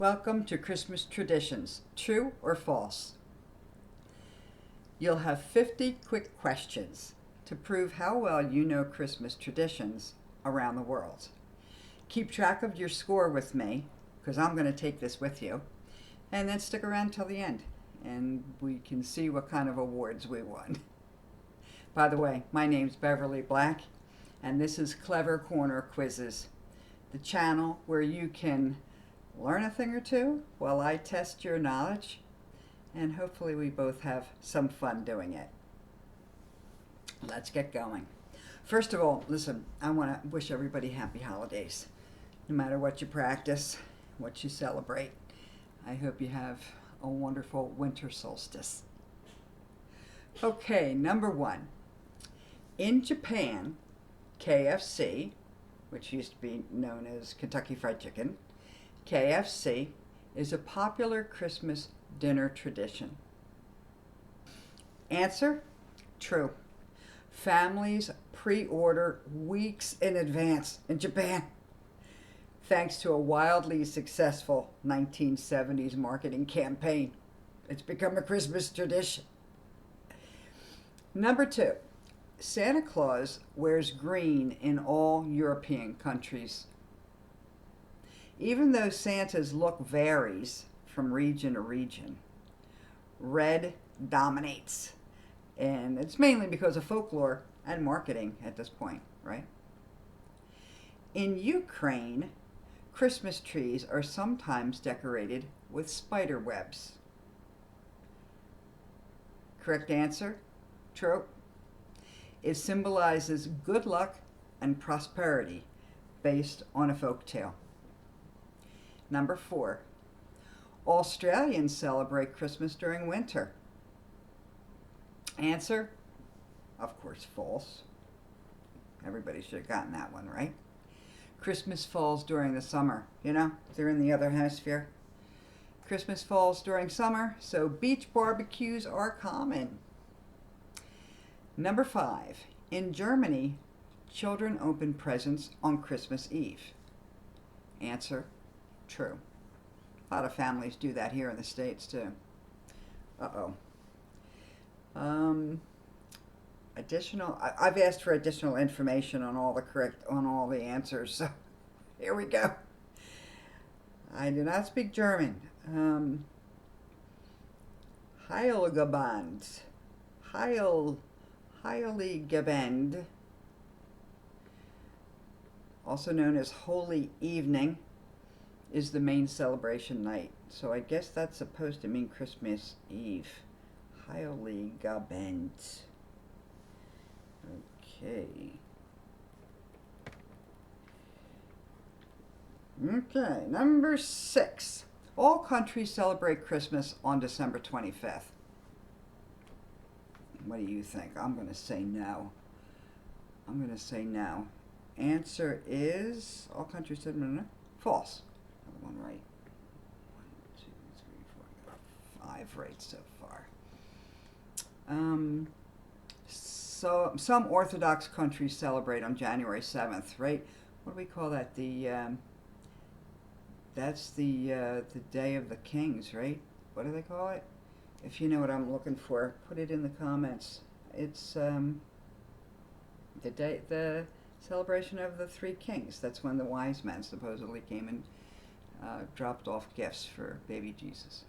Welcome to Christmas Traditions, true or false? You'll have 50 quick questions to prove how well you know Christmas traditions around the world. Keep track of your score with me, because I'm going to take this with you, and then stick around till the end, and we can see what kind of awards we won. By the way, my name's Beverly Black, and this is Clever Corner Quizzes, the channel where you can learn a thing or two while I test your knowledge, and hopefully we both have some fun doing it. Let's get going. First of all, listen, I want to wish everybody happy holidays. No matter what you practice, what you celebrate, I hope you have a wonderful winter solstice. Okay, number one. In Japan, KFC, which used to be known as Kentucky Fried Chicken, KFC is a popular Christmas dinner tradition. Answer: true. Families pre-order weeks in advance in Japan, thanks to a wildly successful 1970s marketing campaign. It's become a Christmas tradition. Number two, Santa Claus wears green in all European countries. Even though Santa's look varies from region to region, red dominates. And it's mainly because of folklore and marketing at this point, right? In Ukraine, Christmas trees are sometimes decorated with spider webs. Correct answer: true. It symbolizes good luck and prosperity based on a folk tale. Number four, Australians celebrate Christmas during winter. Answer: of course, false. Everybody should have gotten that one right. Christmas falls during the summer. You know, they're in the other hemisphere. Christmas falls during summer, so beach barbecues are common. Number five, in Germany, children open presents on Christmas Eve. Answer: true. A lot of families do that here in the States too. I've asked for additional information on all the answers, so here we go. I do not speak German. Heiligabend. Heiligabend, also known as Holy Evening, is the main celebration night. So I guess that's supposed to mean Christmas Eve. Heiligabend. Okay. Okay, number six. All countries celebrate Christmas on December 25th. What do you think? I'm going to say no. Answer is all countries said no. False. Another one right. 1, 2, 3, 4, 5 right so far. So some Orthodox countries celebrate on January 7th, right? What do we call that? That's the Day of the Kings, right? What do they call it? If you know what I'm looking for, put it in the comments. It's the celebration of the three kings. That's when the wise men supposedly came and dropped off gifts for baby Jesus.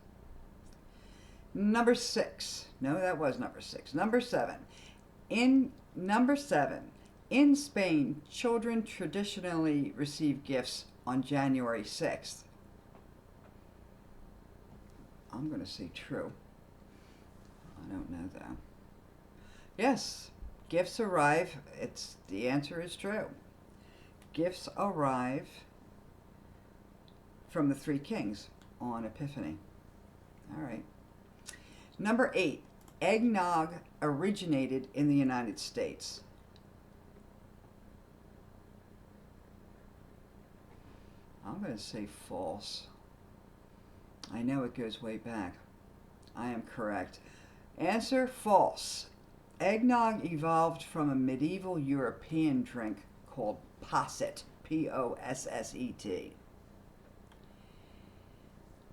Number six. No, that was number six. Number seven. In Spain, children traditionally receive gifts on January 6th. I'm going to say true. I don't know though. Yes, gifts arrive. The answer is true. Gifts arrive from the three kings on Epiphany. All right. Number 8, eggnog originated in the United States. I'm going to say false. I know it goes way back. I am correct. Answer: false. Eggnog evolved from a medieval European drink called posset, P-O-S-S-E-T.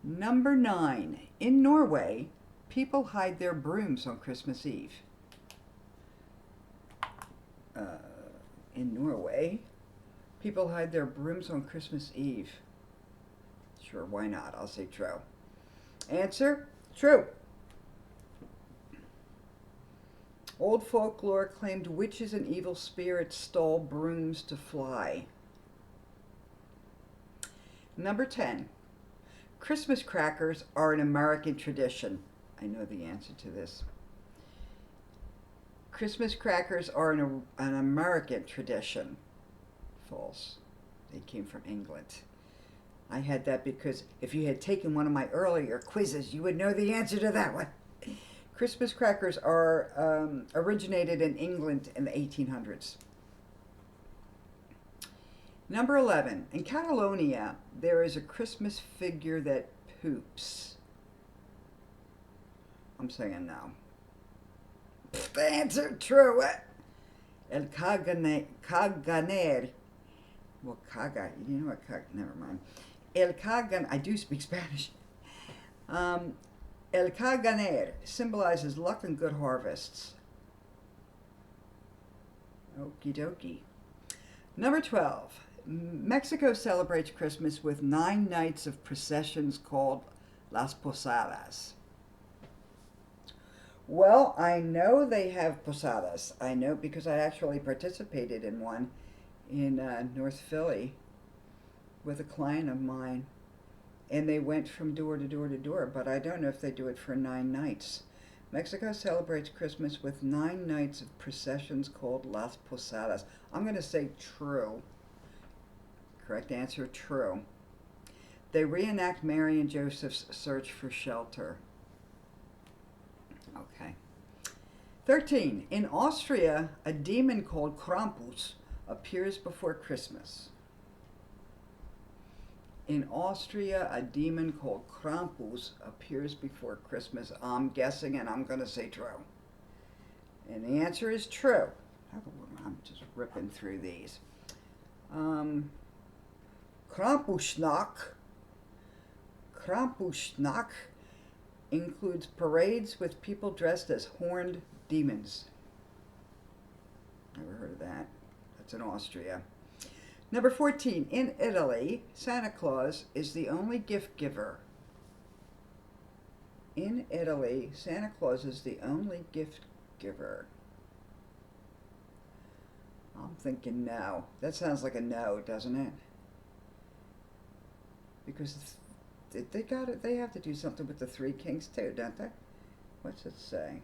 Number 9. In Norway, people hide their brooms on Christmas Eve. Uh, in Norway, people hide their brooms on Christmas Eve. Sure, why not? I'll say true. Answer, true. Old folklore claimed witches and evil spirits stole brooms to fly. Number 10. Christmas crackers are an American tradition. I know the answer to this. Christmas crackers are an American tradition. False. They came from England. I had that because if you had taken one of my earlier quizzes, you would know the answer to that one. Christmas crackers are originated in England in the 1800s. Number 11. In Catalonia, there is a Christmas figure that poops. I'm saying no. The answer, true. El caganer. Well, caga, you know what caga, never mind. El cagan, I do speak Spanish. El caganer symbolizes luck and good harvests. Okie dokie. Number 12. Mexico celebrates Christmas with 9 nights of processions called Las Posadas. Well, I know they have posadas. I know because I actually participated in one in North Philly with a client of mine. And they went from door to door to door, but I don't know if they do it for 9 nights. Mexico celebrates Christmas with 9 nights of processions called Las Posadas. I'm going to say true. Correct answer, true. They reenact Mary and Joseph's search for shelter. Okay. 13. In Austria, a demon called Krampus appears before Christmas. In Austria, a demon called Krampus appears before Christmas. I'm guessing, and I'm going to say true. And the answer is true. I'm just ripping through these. Krampusnacht includes parades with people dressed as horned demons. Never heard of that. That's in Austria. Number 14. In Italy, Santa Claus is the only gift giver. In Italy, Santa Claus is the only gift giver. I'm thinking no. That sounds like a no, doesn't it? Because they got it. They have to do something with the 3 kings too, don't they? What's it say?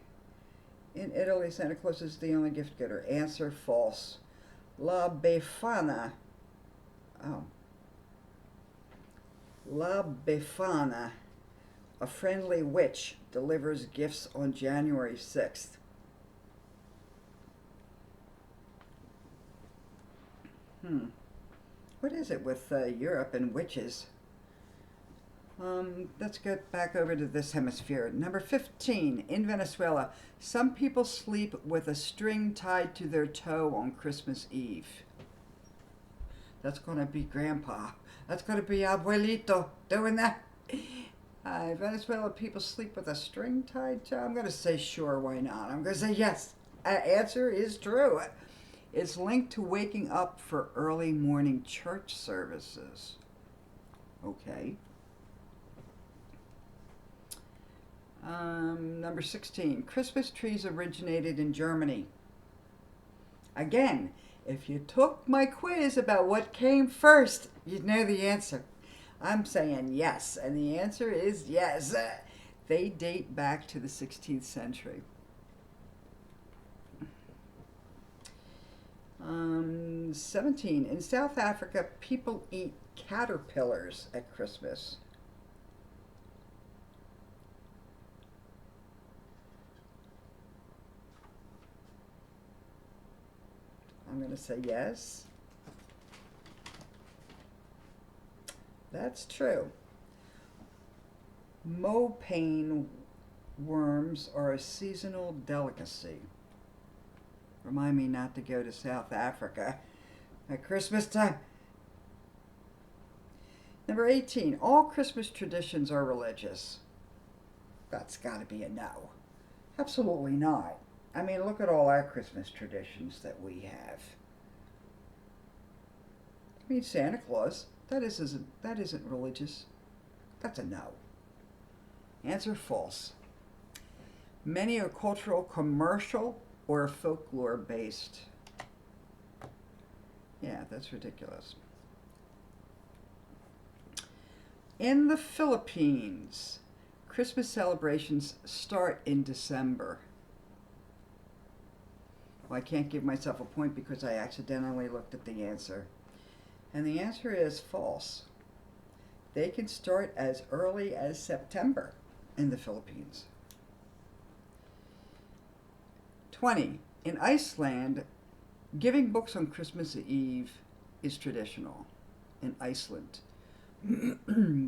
In Italy, Santa Claus is the only gift giver. Answer, false. La Befana. Oh. La Befana, a friendly witch, delivers gifts on January 6th. What is it with Europe and witches? Let's get back over to this hemisphere. Number 15. In Venezuela, some people sleep with a string tied to their toe on Christmas Eve. That's going to be Grandpa. That's going to be Abuelito doing that. Venezuela people sleep with a string tied to. I'm going to say sure, why not? I'm going to say yes. Answer is true. It's linked to waking up for early morning church services. Okay. Number 16. Christmas trees originated in Germany. Again, if you took my quiz about what came first, you'd know the answer. I'm saying yes, and the answer is yes. They date back to the 16th century. 17. In South Africa, people eat caterpillars at Christmas. I'm going to say yes. That's true. Mopane worms are a seasonal delicacy. Remind me not to go to South Africa at Christmas time. Number 18, all Christmas traditions are religious. That's got to be a no. Absolutely not. I mean, look at all our Christmas traditions that we have. I mean, Santa Claus, that isn't religious. That's a no. Answer false. Many are cultural, commercial, or folklore based. Yeah, that's ridiculous. In the Philippines, Christmas celebrations start in December. Well, I can't give myself a point because I accidentally looked at the answer. And the answer is false. They can start as early as September in the Philippines. 20. In Iceland, giving books on Christmas Eve is traditional. In Iceland,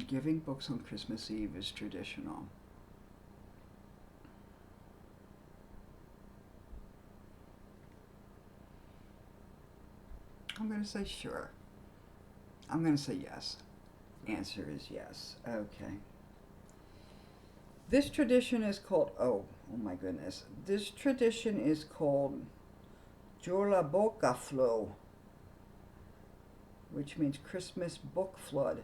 giving books on Christmas Eve is traditional. I'm going to say sure. I'm going to say yes. Answer is yes. Okay. This tradition is called, oh my goodness. This tradition is called Flow, which means Christmas book flood.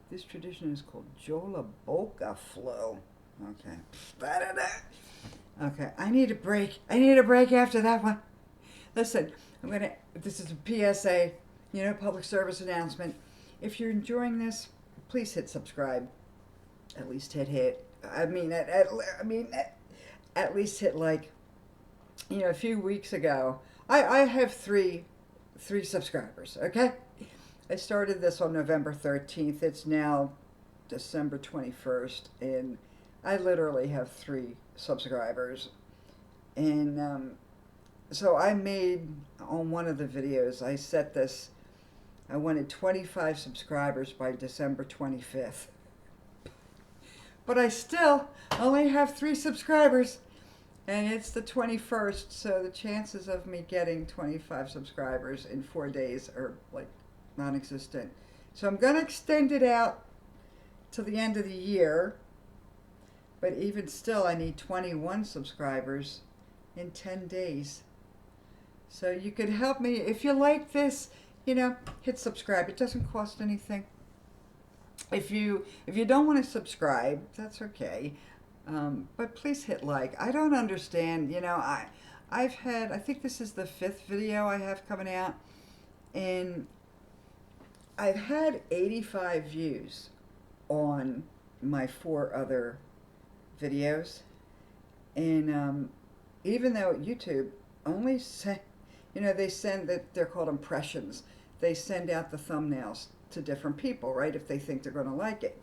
This tradition is called Flow. Okay. Okay, I need a break. I need a break after that one. Listen, this is a PSA, public service announcement. If you're enjoying this, please hit subscribe. At least hit. At least hit like. A few weeks ago, I have three subscribers. Okay, I started this on November 13th. It's now December 21st, and I literally have 3 subscribers. And so I made on one of the videos. I set this. I wanted 25 subscribers by December 25th. But I still only have 3 subscribers. And it's the 21st, so the chances of me getting 25 subscribers in 4 days are like non-existent. So I'm going to extend it out to the end of the year. But even still, I need 21 subscribers in 10 days. So you could help me. If you like this, hit subscribe. It doesn't cost anything. If you don't want to subscribe, that's okay. But please hit like. I don't understand. I think this is the 5th video I have coming out, and I've had 85 views on my 4 other videos, and even though YouTube only they're called impressions. They send out the thumbnails to different people, right? If they think they're going to like it.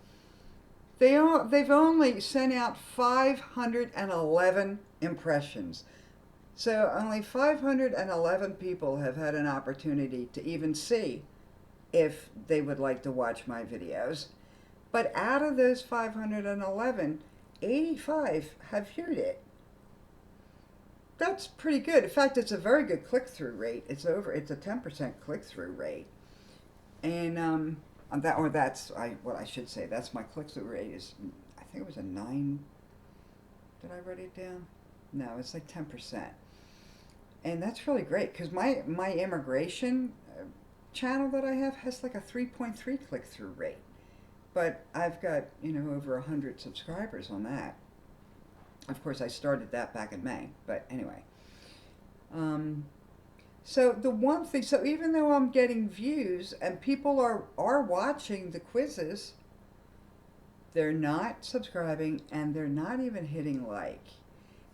They've only sent out 511 impressions. So only 511 people have had an opportunity to even see if they would like to watch my videos. But out of those 511, 85 have viewed it. That's pretty good. In fact, it's a very good click-through rate. It's a 10% click-through rate. And what I should say. That's my click-through rate is, I think it was a 9. Did I write it down? No, it's like 10%. And that's really great because my immigration channel that I have has like a 3.3 click-through rate. But I've got, over 100 subscribers on that. Of course, I started that back in May, but anyway. So the one thing, so even though I'm getting views and people are watching the quizzes, they're not subscribing and they're not even hitting like.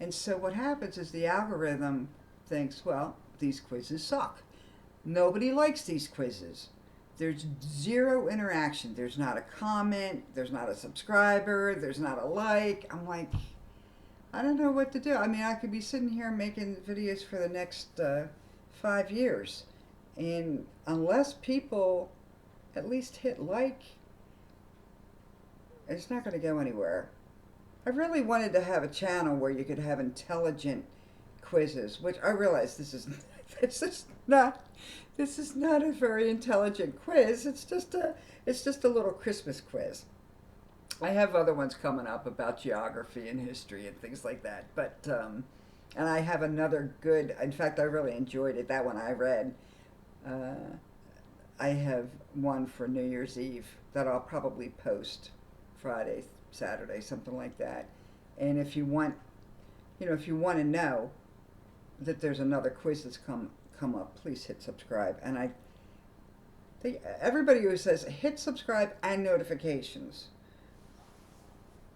And so what happens is the algorithm thinks, well, these quizzes suck. Nobody likes these quizzes. There's 0 interaction. There's not a comment. There's not a subscriber. There's not a like. I'm like, I don't know what to do. I mean, I could be sitting here making videos for the next 5 years. And unless people at least hit like, it's not going to go anywhere. I really wanted to have a channel where you could have intelligent quizzes, which I realize this is This is not this is not a very intelligent quiz. It's just a little Christmas quiz. I have other ones coming up about geography and history and things like that. But and I have another good. In fact, I really enjoyed it. That one I read. Uh, I have one for New Year's Eve that I'll probably post Friday, Saturday, something like that. And if you want, if you want to know that there's another quiz that's come up, please hit subscribe. And I think everybody who says hit subscribe and notifications,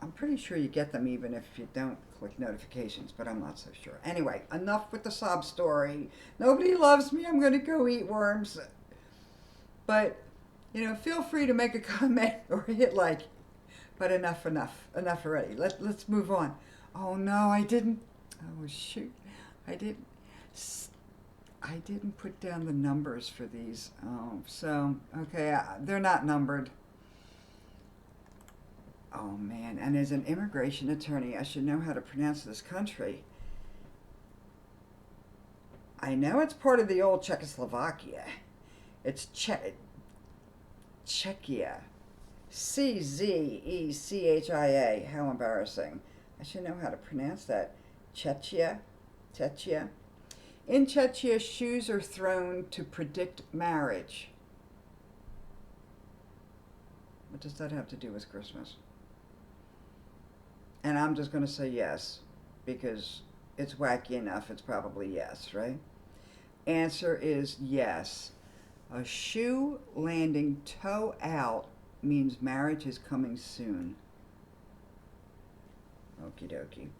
I'm pretty sure you get them even if you don't click notifications, but I'm not so sure. Anyway, enough with the sob story. Nobody loves me. I'm going to go eat worms. But, feel free to make a comment or hit like. But enough already. Let's move on. Oh no, I didn't. Oh shoot, I didn't. I didn't put down the numbers for these. Oh, so okay, they're not numbered. Oh man, and as an immigration attorney, I should know how to pronounce this country. I know it's part of the old Czechoslovakia. It's Czechia. Czechia. How embarrassing. I should know how to pronounce that. Czechia. In Czechia, shoes are thrown to predict marriage. What does that have to do with Christmas? And I'm just going to say yes, because it's wacky enough. It's probably yes, right? Answer is yes. A shoe landing toe out means marriage is coming soon. Okie dokie.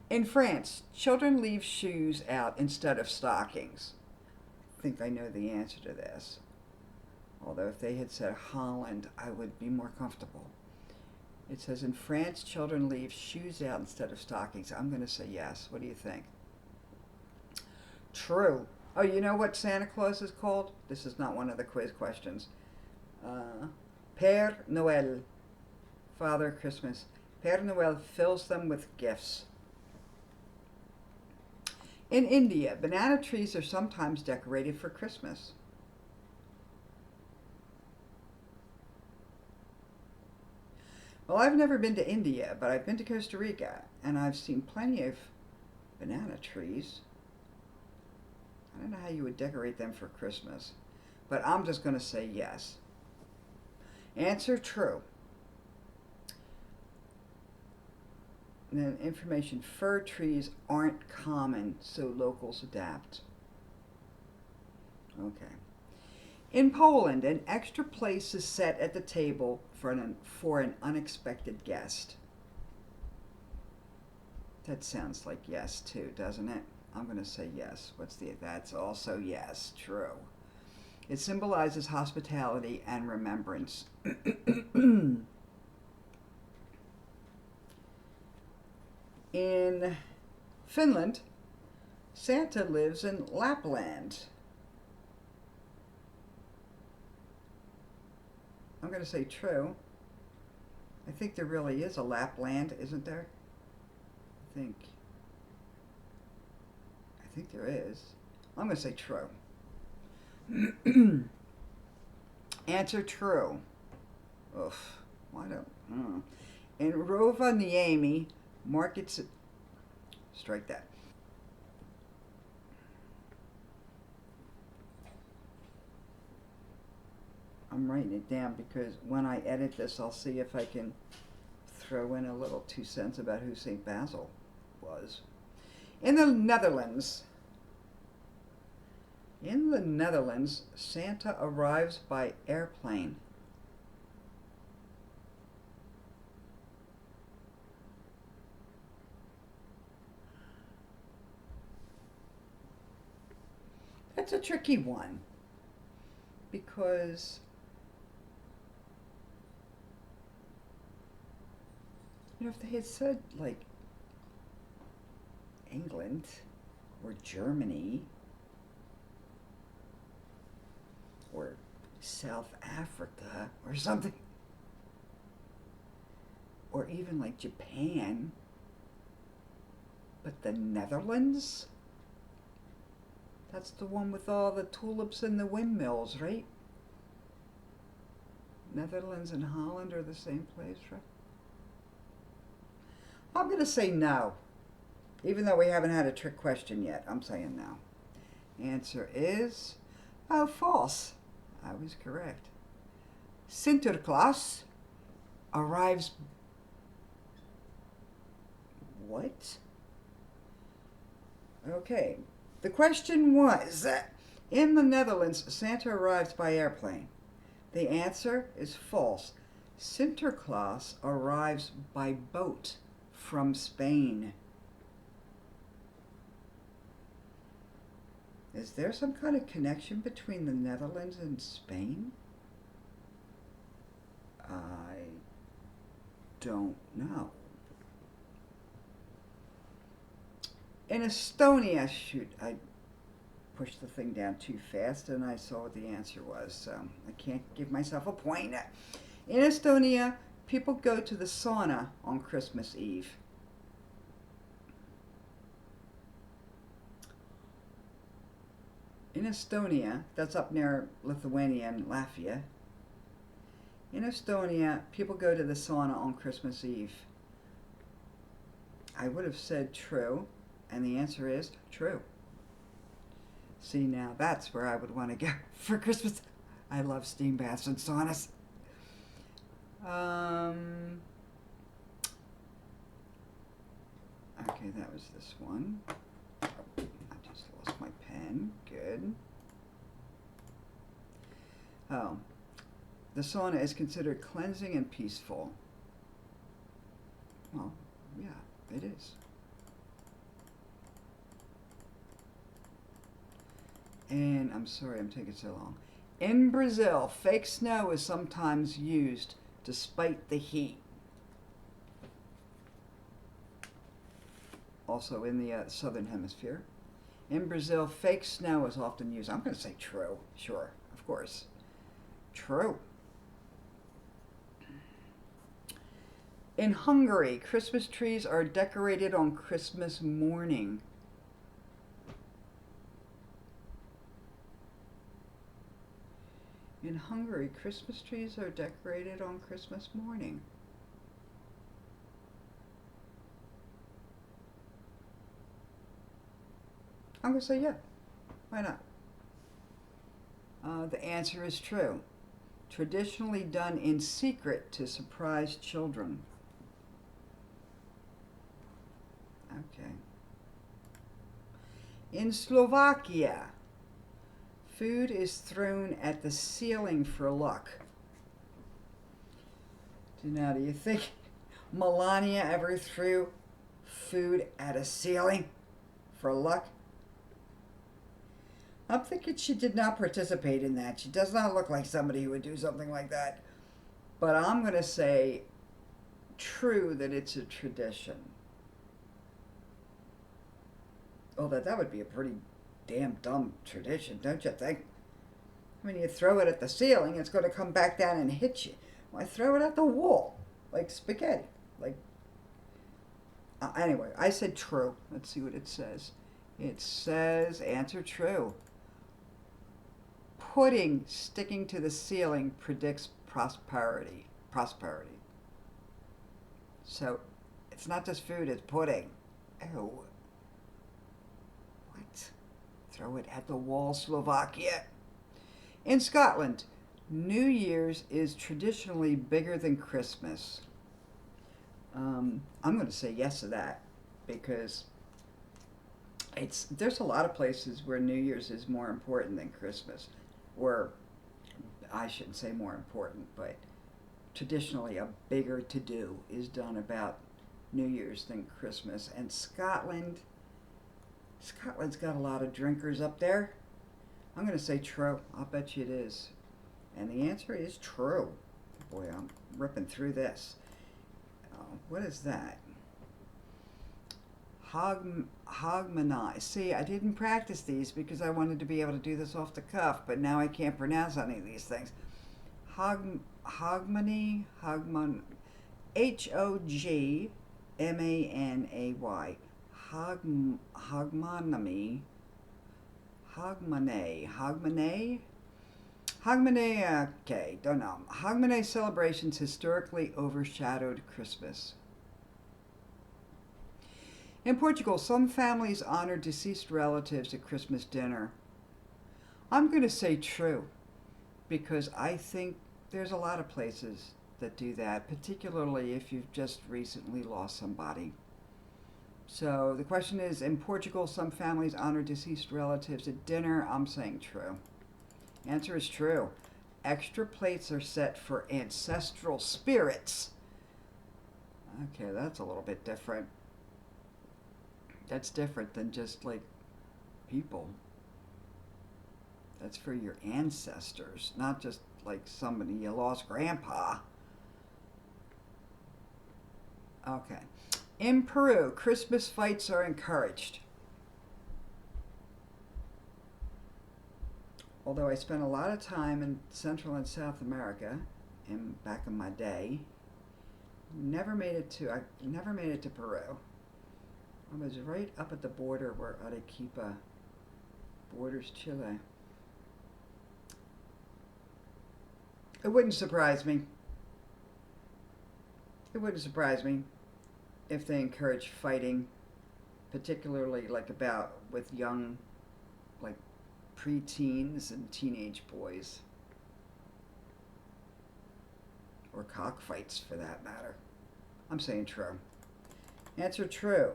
In France, children leave shoes out instead of stockings. I think I know the answer to this. Although if they had said Holland, I would be more comfortable. It says in France, children leave shoes out instead of stockings. I'm going to say yes. What do you think? True. Oh, you know what Santa Claus is called? This is not one of the quiz questions. Père Noël, Father Christmas. Père Noël fills them with gifts. In India, banana trees are sometimes decorated for Christmas. Well, I've never been to India, but I've been to Costa Rica, and I've seen plenty of banana trees. I don't know how you would decorate them for Christmas, but I'm just going to say yes. Answer true. And then information, fir trees aren't common, so locals adapt. Okay. In Poland, an extra place is set at the table for an unexpected guest. That sounds like yes too, doesn't it? I'm going to say yes. That's also yes, true. It symbolizes hospitality and remembrance. In Finland, Santa lives in Lapland. I'm going to say true. I think there really is a Lapland, isn't there? I think there is. I'm going to say true. Answer true. Oof. Why don't... In Rovaniemi, markets... Strike that. I'm writing it down because when I edit this, I'll see if I can throw in a little 2 cents about who St. Basil was. In the Netherlands, Santa arrives by airplane. That's a tricky one because if they had said like England or Germany or South Africa or something, or even like Japan, but the Netherlands? That's the one with all the tulips and the windmills, right? Netherlands and Holland are the same place, right? I'm going to say no. Even though we haven't had a trick question yet, I'm saying no. Answer is, oh, false. I was correct. Sinterklaas arrives. What? Okay. The question was, in the Netherlands, Santa arrives by airplane. The answer is false. Sinterklaas arrives by boat from Spain. Is there some kind of connection between the Netherlands and Spain? I don't know. In Estonia, shoot, I pushed the thing down too fast and I saw what the answer was, so I can't give myself a point. In Estonia, people go to the sauna on Christmas Eve. In Estonia, that's up near Lithuania and Latvia. In Estonia, people go to the sauna on Christmas Eve. I would have said true, and the answer is true. See, now that's where I would want to go for Christmas. I love steam baths and saunas. Okay, that was this one. I just lost my pen. Good. Oh. The sauna is considered cleansing and peaceful. Well, yeah, it is. And I'm sorry I'm taking so long. In Brazil, fake snow is sometimes used despite the heat. Also in the southern hemisphere. In Brazil, fake snow is often used. I'm going to say true. Sure, of course. True. In Hungary, Christmas trees are decorated on Christmas morning. In Hungary, Christmas trees are decorated on Christmas morning. I'm going to say yeah. Why not? The answer is true. Traditionally done in secret to surprise children. Okay. In Slovakia, food is thrown at the ceiling for luck. Now, do you think Melania ever threw food at a ceiling for luck? I'm thinking she did not participate in that. She does not look like somebody who would do something like that. But I'm going to say true that it's a tradition. Although that would be a pretty damn dumb tradition, don't you think? I mean, you throw it at the ceiling, it's going to come back down and hit you. Why throw it at the wall? Like spaghetti. Like, anyway, I said true. Let's see what it says. It says, answer true. Pudding sticking to the ceiling predicts prosperity. Prosperity. So, it's not just food, it's pudding. Oh. What? Throw it at the wall, Slovakia. In Scotland, New Year's is traditionally bigger than Christmas. I'm going to say yes to that because there's a lot of places where New Year's is more important than Christmas. Or I shouldn't say more important, but traditionally a bigger to-do is done about New Year's than Christmas. And Scotland's got a lot of drinkers up there. I'm going to say true. I'll bet you it is. And the answer is true. Boy, I'm ripping through this. What is that? Hogmanay. See, I didn't practice these because I wanted to be able to do this off the cuff, but now I can't pronounce any of these things. Hogmanay. Hogmanay. Hogmanay. Hogmanay. Hogmanay? Hogmanay, okay, don't know. Hogmanay celebrations historically overshadowed Christmas. In Portugal, some families honor deceased relatives at Christmas dinner. I'm going to say true because I think there's a lot of places that do that, particularly if you've just recently lost somebody. So the question is, in Portugal, some families honor deceased relatives at dinner. I'm saying true. Answer is true. Extra plates are set for ancestral spirits. Okay, that's a little bit different. That's different than just like people. That's for your ancestors, not just like somebody you lost grandpa. Okay. In Peru, Christmas fights are encouraged. Although I spent a lot of time in Central and South America, back in my day, I never made it to Peru. I was right up at the border where Arequipa borders Chile. It wouldn't surprise me. It wouldn't surprise me if they encourage fighting, particularly like with young, like preteens and teenage boys. Or cockfights for that matter. I'm saying true. Answer true.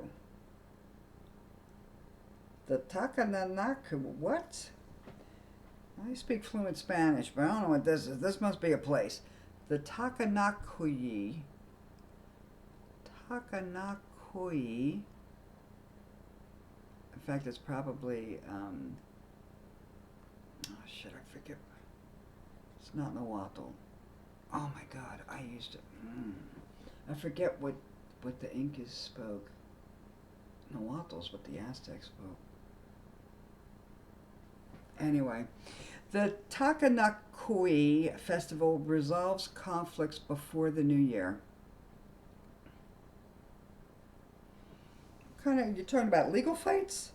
The Takananaku, what? I speak fluent Spanish, but I don't know what this is. This must be a place. The Takanakuyi. In fact, it's probably, oh shit, I forget. It's not Nahuatl. Oh my God, I used to, I forget what the Incas spoke. Nahuatl's what the Aztecs spoke. Anyway, the Takanakui festival resolves conflicts before the new year. You're talking about legal fights?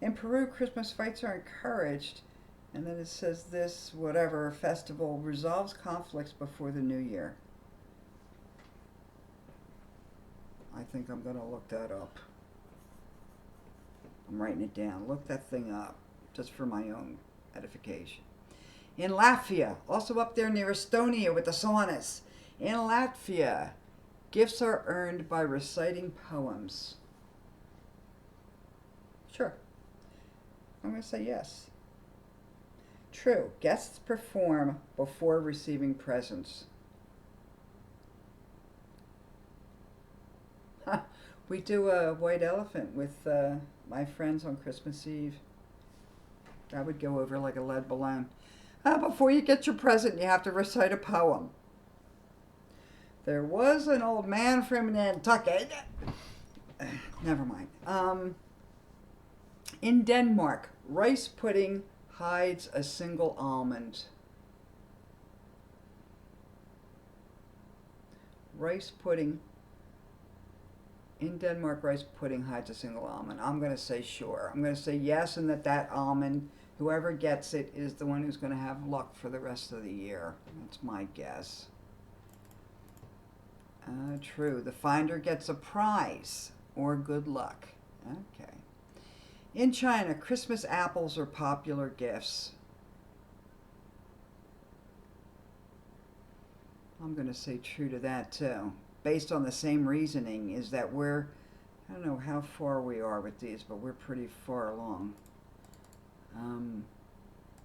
In Peru, Christmas fights are encouraged, and then it says this, whatever, festival resolves conflicts before the new year. I think I'm going to look that up. I'm writing it down. Look that thing up, just for my own edification. In Latvia, also up there near Estonia with the saunas. In Latvia, gifts are earned by reciting poems. Sure. I'm going to say yes. True. Guests perform before receiving presents. We do a white elephant with my friends on Christmas Eve. That would go over like a lead balloon. Before you get your present, you have to recite a poem. There was an old man from Nantucket. Never mind. In Denmark, rice pudding hides a single almond. Rice pudding. In Denmark, rice pudding hides a single almond. I'm going to say sure. I'm going to say yes, and that almond, whoever gets it, is the one who's going to have luck for the rest of the year. That's my guess. True. The finder gets a prize or good luck. Okay. In China, Christmas apples are popular gifts. I'm going to say true to that too. Based on the same reasoning, is that I don't know how far we are with these, but we're pretty far along.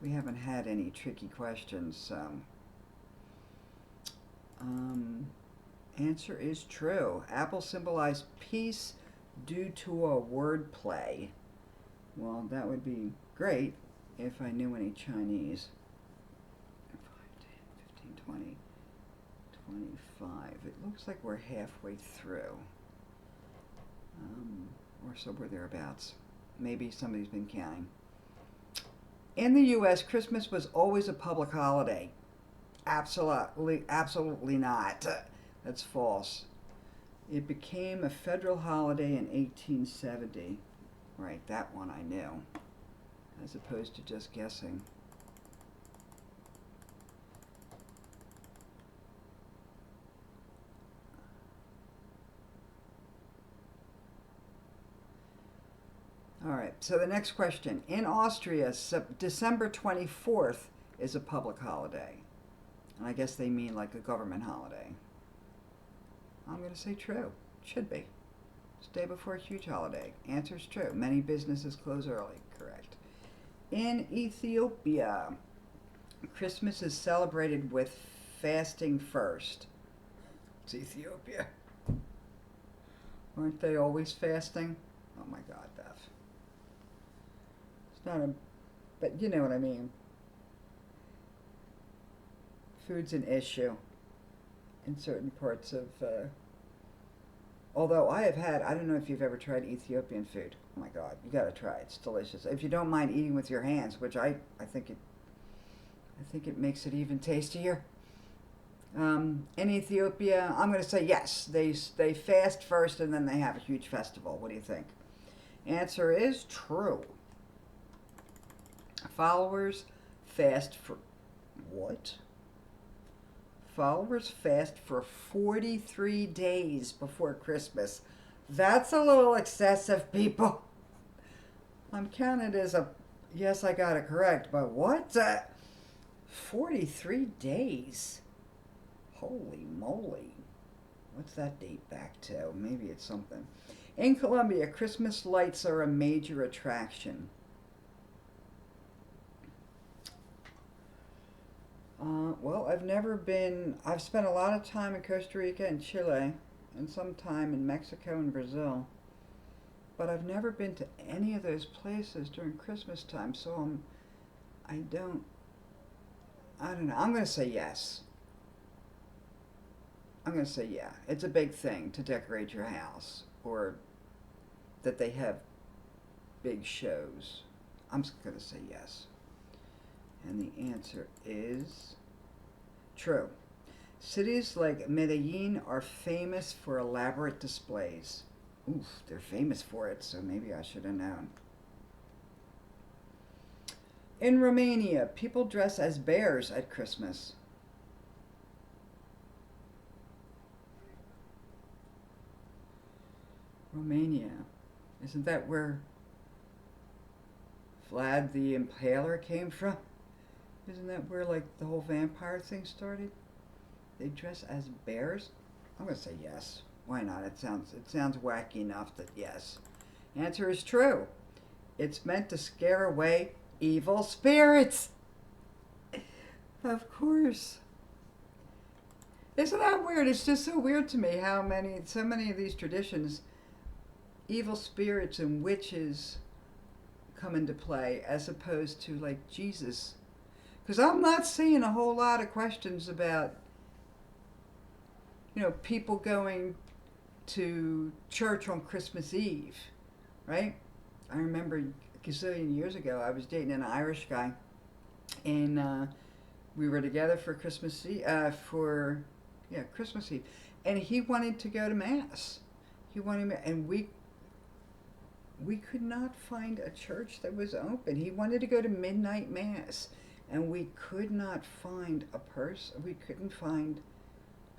We haven't had any tricky questions, so. Answer is true. Apples symbolize peace due to a word play. Well, that would be great if I knew any Chinese. 5, 10, 15, 20, 25. It looks like we're halfway through. Or somewhere thereabouts. Maybe somebody's been counting. In the U.S., Christmas was always a public holiday. Absolutely not. That's false. It became a federal holiday in 1870. Right, that one I knew. as opposed to just guessing. All right, so the next question. In Austria, December 24th is a public holiday. And I guess they mean like a government holiday. I'm going to say true. Should be. It's the day before a huge holiday. Answer's true. Many businesses close early. Correct. In Ethiopia, Christmas is celebrated with fasting first. It's Ethiopia. Aren't they always fasting? Oh my God, Beth. It's not a, but you know what I mean. Food's an issue in certain parts of, although I have had, I don't know if you've ever tried Ethiopian food. Oh my God, you gotta try it. It's delicious. If you don't mind eating with your hands, which I think it makes it even tastier. In Ethiopia, I'm gonna say yes. They fast first and then they have a huge festival. What do you think? Answer is true. Followers fast for what? Followers fast for 43 days before Christmas. That's a little excessive, people. I'm counted as a, yes, I got it correct, but what? 43 days? Holy moly. What's that date back to? Maybe it's something. In Colombia, Christmas lights are a major attraction. Well, I've spent a lot of time in Costa Rica and Chile, and some time in Mexico and Brazil, but I've never been to any of those places during Christmas time, so I don't know. I'm going to say yes. I'm going to say yeah. It's a big thing to decorate your house, or that they have big shows. I'm going to say yes. And the answer is true. Cities like Medellin are famous for elaborate displays. Oof, they're famous for it, so maybe I should have known. In Romania, people dress as bears at Christmas. Romania. Isn't that where Vlad the Impaler came from? Isn't that where, like, the whole vampire thing started? They dress as bears? I'm going to say yes. Why not? It sounds wacky enough that yes. Answer is true. It's meant to scare away evil spirits. Of course. Isn't that weird? It's just so weird to me how so many of these traditions, evil spirits and witches come into play as opposed to, like, Jesus. Because I'm not seeing a whole lot of questions about, people going to church on Christmas Eve, right? I remember a gazillion years ago, I was dating an Irish guy, and we were together for Christmas Eve, Christmas Eve, and he wanted to go to Mass. And we could not find a church that was open. He wanted to go to midnight Mass. And we could not find we couldn't find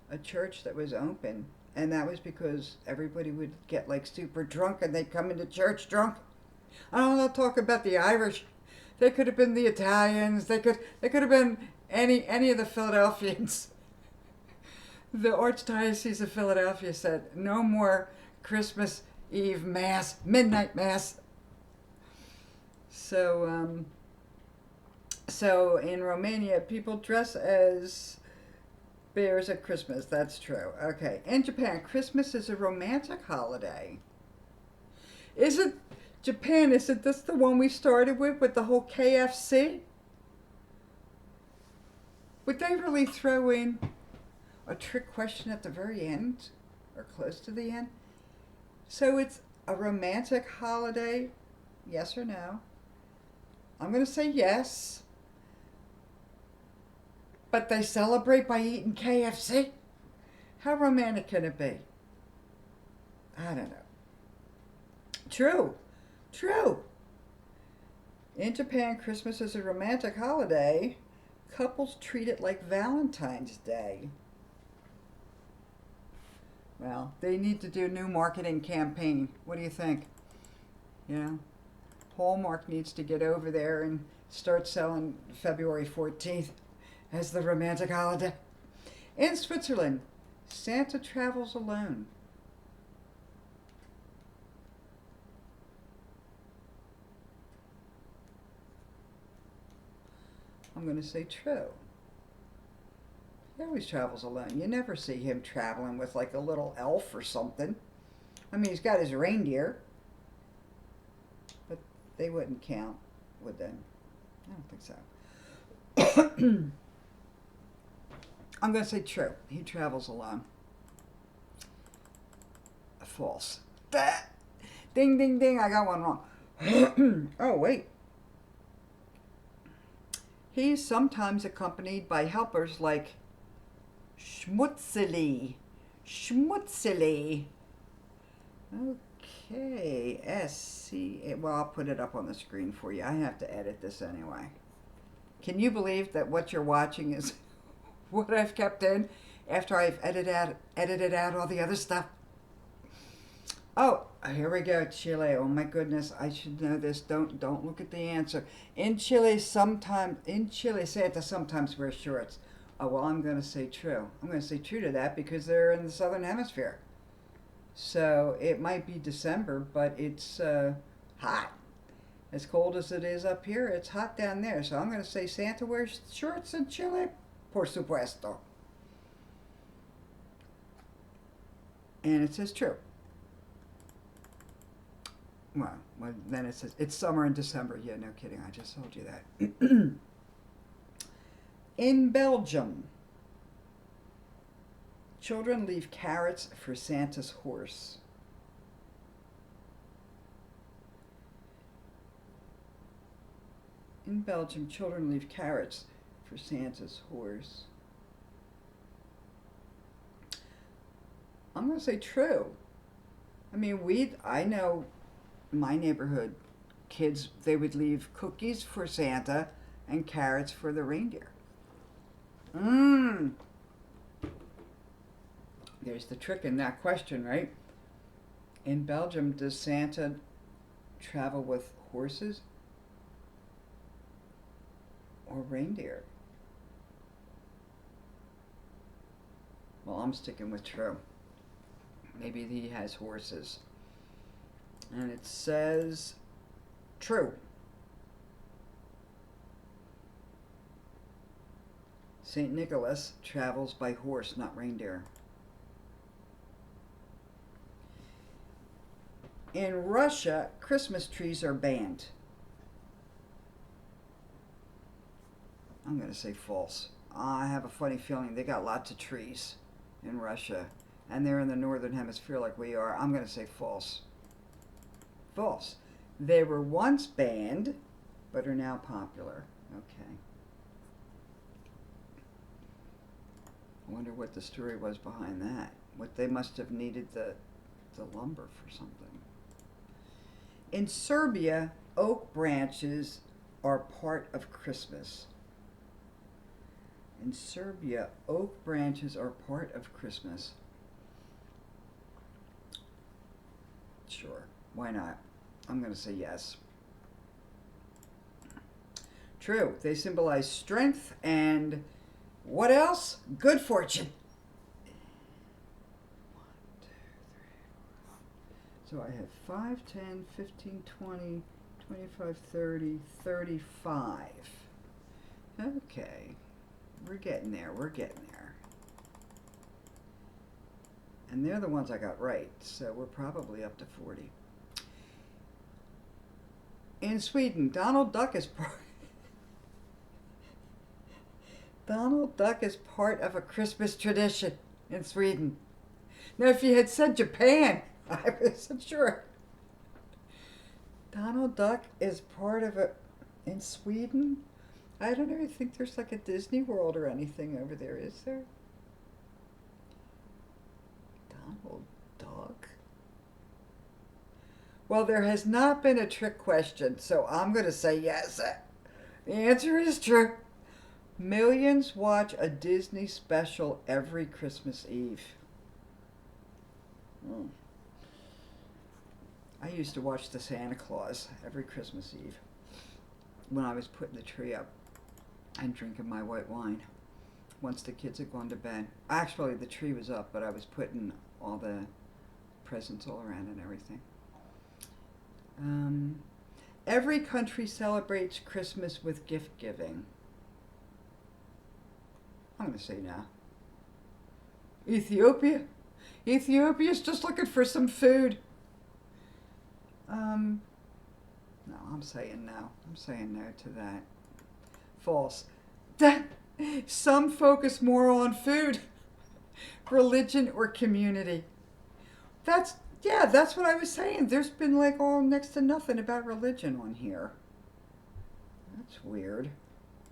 a church that was open. And that was because everybody would get, like, super drunk and they'd come into church drunk. I'm not talking about the Irish. They could have been the Italians. They could have been any of the Philadelphians. The Archdiocese of Philadelphia said, no more Christmas Eve Mass, midnight Mass. So in Romania, people dress as bears at Christmas. That's true. Okay. In Japan, Christmas is a romantic holiday. Isn't this the one we started with the whole KFC? Would they really throw in a trick question at the very end or close to the end? So it's a romantic holiday, yes or no? I'm going to say yes. But they celebrate by eating KFC? How romantic can it be? I don't know. True. In Japan, Christmas is a romantic holiday. Couples treat it like Valentine's Day. Well, they need to do a new marketing campaign. What do you think? You know, Hallmark needs to get over there and start selling February 14th as the romantic holiday. In Switzerland, Santa travels alone. I'm going to say true. He always travels alone. You never see him traveling with like a little elf or something. I mean, he's got his reindeer, but they wouldn't count, would they? I don't think so. I'm going to say true. He travels alone. False. Ding, ding, ding. I got one wrong. Oh, wait. He's sometimes accompanied by helpers like Schmutzeli. Schmutzeli. Okay. S-C. Well, I'll put it up on the screen for you. I have to edit this anyway. Can you believe that what you're watching is what I've kept in after I've edited out all the other stuff? Oh, here we go, Chile. Oh my goodness, I should know this. Don't look at the answer. In Chile, Santa sometimes wears shorts. Oh well, I'm going to say true. I'm going to say true to that because they're in the southern hemisphere. So it might be December, but it's hot. As cold as it is up here, it's hot down there. So I'm going to say Santa wears shorts in Chile, por supuesto. And it says true. Well, then it says it's summer in December. Yeah, no kidding. I just told you that. In Belgium, children leave carrots for Santa's horse. In Belgium, children leave carrots for Santa's horse. I'm going to say true. I mean, I know my neighborhood kids, they would leave cookies for Santa and carrots for the reindeer. There's the trick in that question, right? In Belgium, does Santa travel with horses or reindeer? Well, I'm sticking with true. Maybe he has horses. And it says true. St. Nicholas travels by horse, not reindeer. In Russia, Christmas trees are banned. I'm going to say false. I have a funny feeling they got lots of trees in Russia, and they're in the northern hemisphere like we are. I'm going to say false. False. They were once banned, but are now popular. Okay. I wonder what the story was behind that. What they must have needed the lumber for something. In Serbia, oak branches are part of Christmas. In Serbia, oak branches are part of Christmas. Sure, why not? I'm going to say yes. True, they symbolize strength and what else? Good fortune. 1, 2, 3, 4. So I have 5, 10, 15, 20, 25, 30, 35. Okay. We're getting there. And they're the ones I got right, so we're probably up to 40. In Sweden, Donald Duck is part of a Christmas tradition in Sweden. Now, if you had said Japan, I would have said sure. Donald Duck is part of it in Sweden? I don't even think there's like a Disney World or anything over there, is there? Donald Duck? Well, there has not been a trick question, so I'm going to say yes. The answer is true. Millions watch a Disney special every Christmas Eve. Hmm. I used to watch the Santa Claus every Christmas Eve when I was putting the tree up and drinking my white wine once the kids had gone to bed. Actually, the tree was up, but I was putting all the presents all around and everything. Every country celebrates Christmas with gift giving. I'm going to say no. Ethiopia? Ethiopia's just looking for some food. No, I'm saying no. I'm saying no to that. False. Some focus more on food, religion, or community. That's what I was saying. There's been like all next to nothing about religion on here. That's weird.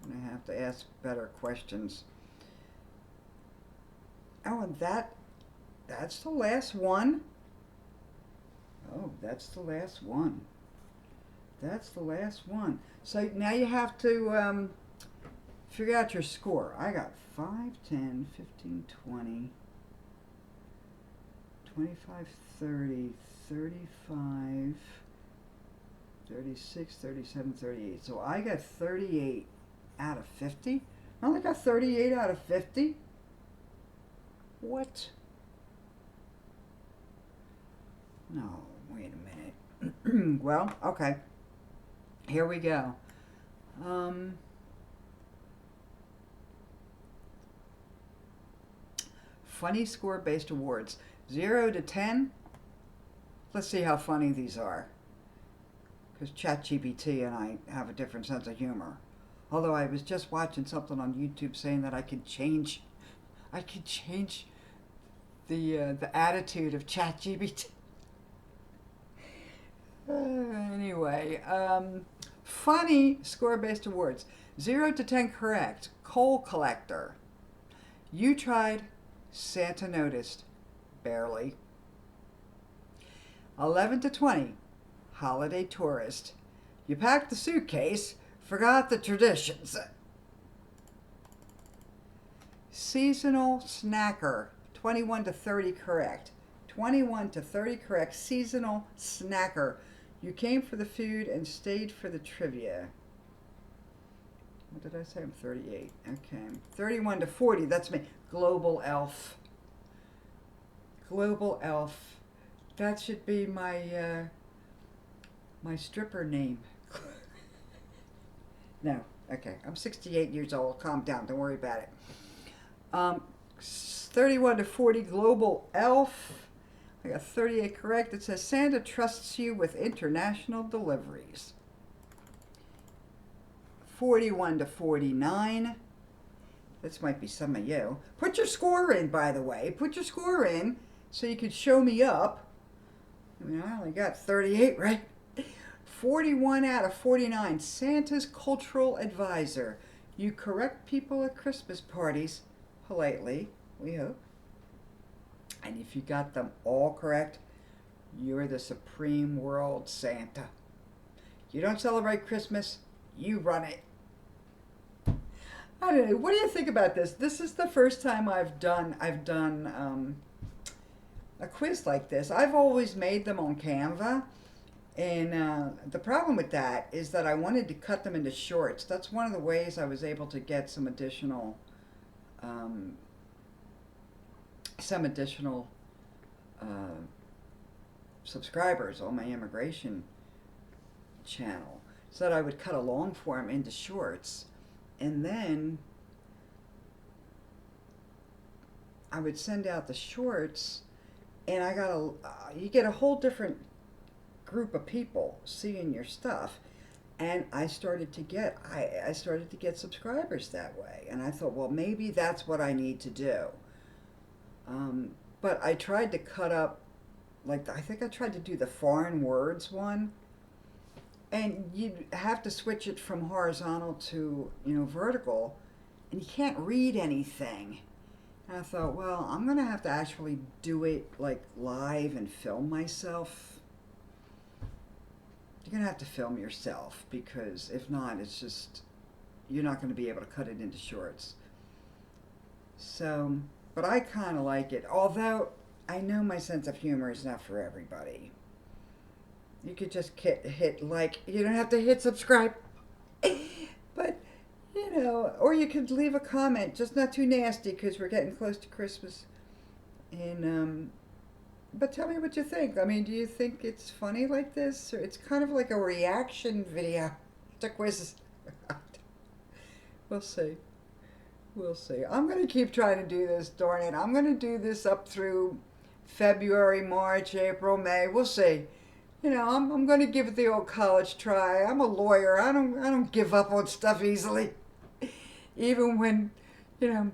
I have to ask better questions. Oh, and that's the last one. Oh, that's the last one. That's the last one. So now you have to figure out your score. I got 5, 10, 15, 20, 25, 30, 35, 36, 37, 38. So I got 38 out of 50. I only got 38 out of 50. What? No, wait a minute. Well, okay. Here we go. Funny score-based awards. 0 to 10. Let's see how funny these are. Because ChatGPT and I have a different sense of humor. Although I was just watching something on YouTube saying that I could change the attitude of ChatGPT. Anyway, funny score-based awards. 0 to 10 correct. Coal collector. You tried. Santa noticed. Barely. 11 to 20. Holiday tourist. You packed the suitcase. Forgot the traditions. Seasonal snacker. 21 to 30 correct. 21 to 30 correct. Seasonal snacker. You came for the food and stayed for the trivia. What did I say? I'm 38. Okay. 31 to 40. That's me. Global elf. Global elf. That should be my my stripper name. No. Okay. I'm 68 years old. Calm down. Don't worry about it. 31 to 40. Global elf. I got 38 correct. It says Santa trusts you with international deliveries. 41 to 49. This might be some of you. Put your score in, by the way. Put your score in so you can show me up. I mean, I only got 38 right. 41 out of 49. Santa's cultural advisor. You correct people at Christmas parties politely, we hope. And if you got them all correct, you're the supreme world Santa. You don't celebrate Christmas, you run it. I don't know. What do you think about this? This is the first time I've done a quiz like this. I've always made them on Canva, and the problem with that is that I wanted to cut them into shorts. That's one of the ways I was able to get some additional subscribers on my immigration channel, so that I would cut a long form into shorts, and then I would send out the shorts, and you get a whole different group of people seeing your stuff, and I started to get subscribers that way, and I thought, well, maybe that's what I need to do. But I tried to cut up, like, I think I tried to do the foreign words one, and you'd have to switch it from horizontal to, vertical, and you can't read anything. And I thought, well, I'm going to have to actually do it, like, live and film myself. you're going to have to film yourself, because if not, it's just, you're not going to be able to cut it into shorts. So, but I kind of like it, although I know my sense of humor is not for everybody. You could just hit like, you don't have to hit subscribe. But, or you could leave a comment, just not too nasty, because we're getting close to Christmas. And, but tell me what you think. I mean, do you think it's funny like this? Or it's kind of like a reaction video to quizzes. We'll see. We'll see. I'm going to keep trying to do this, darn it. I'm going to do this up through February, March, April, May. We'll see. I'm going to give it the old college try. I'm a lawyer. I don't give up on stuff easily. Even when, even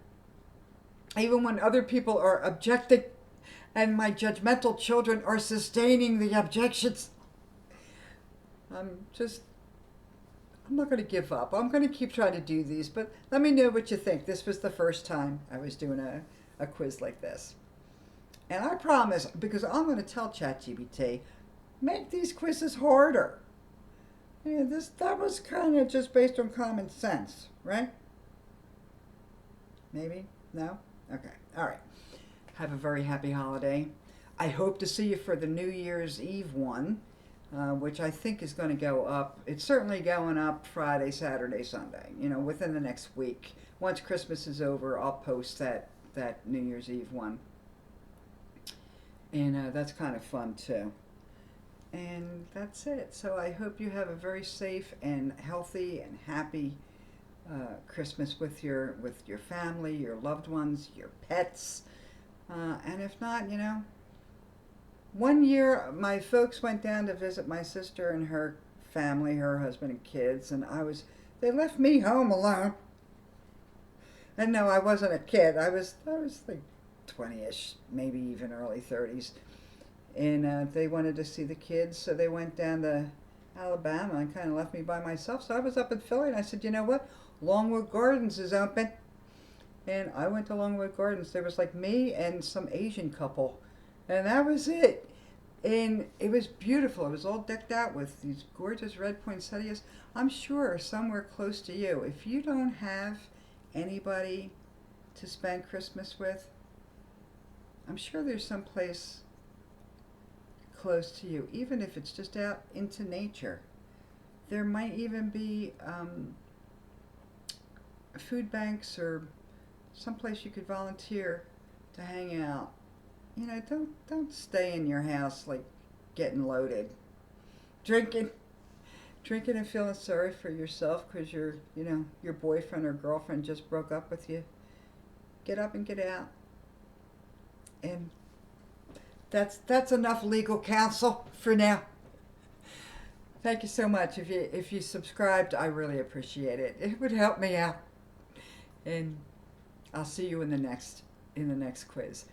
when other people are objecting and my judgmental children are sustaining the objections. I'm not going to give up. I'm going to keep trying to do these, but let me know what you think. This was the first time I was doing a quiz like this. And I promise, because I'm going to tell ChatGPT, make these quizzes harder. That was kind of just based on common sense, right? Maybe? No? Okay. All right. Have a very happy holiday. I hope to see you for the New Year's Eve one, which I think is going to go up. It's certainly going up Friday, Saturday, Sunday, within the next week. Once Christmas is over, I'll post that New Year's Eve one. And that's kind of fun too. And that's it. So I hope you have a very safe and healthy and happy Christmas with your family, your loved ones, your pets. And if not, one year my folks went down to visit my sister and her family, her husband and kids, and they left me home alone. And no, I wasn't a kid. I was like 20-ish, maybe even early 30s. And they wanted to see the kids, so they went down to Alabama and kind of left me by myself. So I was up in Philly, and I said, you know what? Longwood Gardens is open. And I went to Longwood Gardens. There was like me and some Asian couple, and that was it. And it was beautiful. It was all decked out with these gorgeous red poinsettias. I'm sure somewhere close to you, if you don't have anybody to spend Christmas with, I'm sure there's some place close to you, even if it's just out into nature. There might even be food banks or someplace you could volunteer to hang out. Don't stay in your house like getting loaded, drinking and feeling sorry for yourself because your boyfriend or girlfriend just broke up with you. Get up and get out. And that's enough legal counsel for now. Thank you so much. If you subscribed, I really appreciate it. It would help me out. And I'll see you in the next quiz.